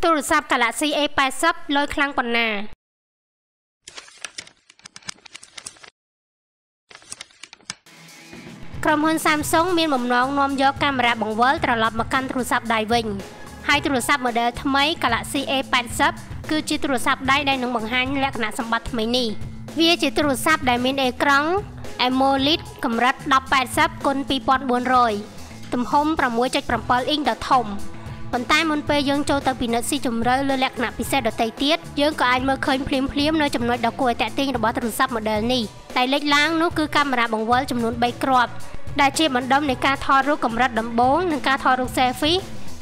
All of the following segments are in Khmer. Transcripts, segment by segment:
ទូរស័ព្ទ Galaxy A80 លុយខ្លាំងប៉ុណ្ណាក្រុមហ៊ុន Samsung មានបំណងនាំយកកាមេរ៉ាបង្វិលត្រឡប់មកកាន់ទូរស័ព្ទដៃវិញហើយទូរស័ព្ទ model ថ្មី Galaxy A80 គឺជាទូរស័ព្ទដៃដែលនឹងបង្ហាញលក្ខណៈសម្បត្តិថ្មីនេះវាជាទូរស័ព្ទដែលមានអេក្រង់ AMOLED កម្រិត 1080x2400 ទំហំ 6.7 អ៊ីងដ៏ធំប៉ុន្តែមុនពេលយើងចូលទៅពិនិត្យស៊ីជម្រៅលើលក្ខណៈពិសេសដទៃទៀតយើងក៏អាចមើលឃើញភ្លាមៗនៅចំណុចដ៏គួរឲ្យទាក់ទាញរបស់ទូរស័ព្ទ model នេះតែលេចឡើងនោះគឺកាមេរ៉ាបង្វិលចំនួន3គ្រាប់ដែលជាបណ្ដុំនៃការថតរូបកម្រិតដំបូងនិងការថតរូប selfie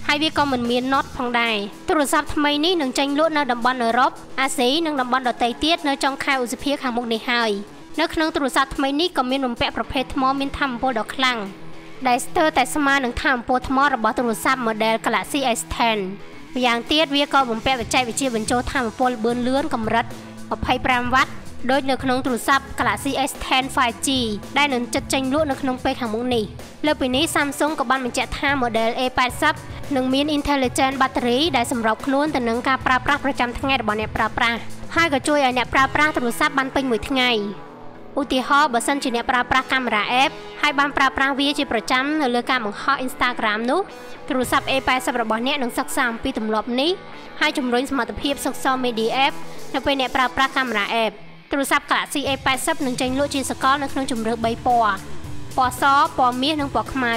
ហើយវាក៏មិនមាន not ផងដែរទូរស័ព្ទថ្មីនេះនឹងចេញលក់នៅតំបន់អឺរ៉ុបអាស៊ីនិងតំបន់ដទៃទៀតនៅចុងខែឧសភាខាងមុខនេះហើយនៅក្នុងទូរស័ព្ទថ្មីនេះក៏មានបំពាក់ប្រភេទថ្មមានថាមពលដ៏ខ្លាំងដែលស្ទើរតែស្មើនឹងថាមពលថ្មរបស់ទូរស័ព្ទ model Galaxy S10 ម្យ៉ាងទៀតវាក៏បំពាក់បច្ចេកវិទ្យាបញ្ចូលថាមពលល្បឿនលឿនកម្រិត25វ៉ាត់ដូចនៅក្នុងទូរស័ព្ទ Galaxy S10 5G ដែលនឹងជិតចេញលក់នៅក្នុងពេលខាងមុខនេះលើពីនេះ Samsung ក៏បានបញ្ជាក់ថា model A80 នឹងមាន intelligent battery ដែលសម្របខ្លួនទៅនឹងការប្រើប្រាស់ប្រចាំថ្ងៃរបស់អ្នកប្រើប្រាស់ហើយក៏ជួយឲ្យអ្នកប្រើប្រាស់ទូរស័ព្ទបានពេញមួយថ្ងៃឧទាហរណ៍បើសិនជាអ្នកប្រើប្រាស់កាមេរ៉ា app ហើយបានប្រើប្រាស់វាជាប្រចាំនៅលើការបង្ហោះ Instagram នោះទូរស័ព្ទ A80 របស់អ្នកនឹងសិក្សាអំពីទម្លាប់នេះហើយជំរុញសមត្ថភាព social media app នៅពេលអ្នកប្រើប្រាស់កាមេរ៉ា app ទូរស័ព្ទ Galaxy A80 នឹងចេញលក់ជាសកលនៅក្នុងជម្រើស3ពណ៌ពណ៌សពណ៌មាសនិងពណ៌ខ្មៅ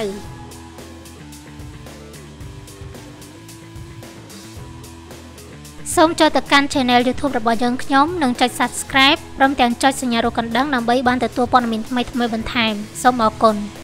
សូមចូលទៅកាន់ Channel YouTube របស់យើងខ្ញុំនិងចុច Subscribe ព្រមទាំងចុចសញ្ញារូបកណ្ដឹងដើម្បីបានទទួលព័ត៌មានថ្មីៗបន្ថែមសូមអរគុណ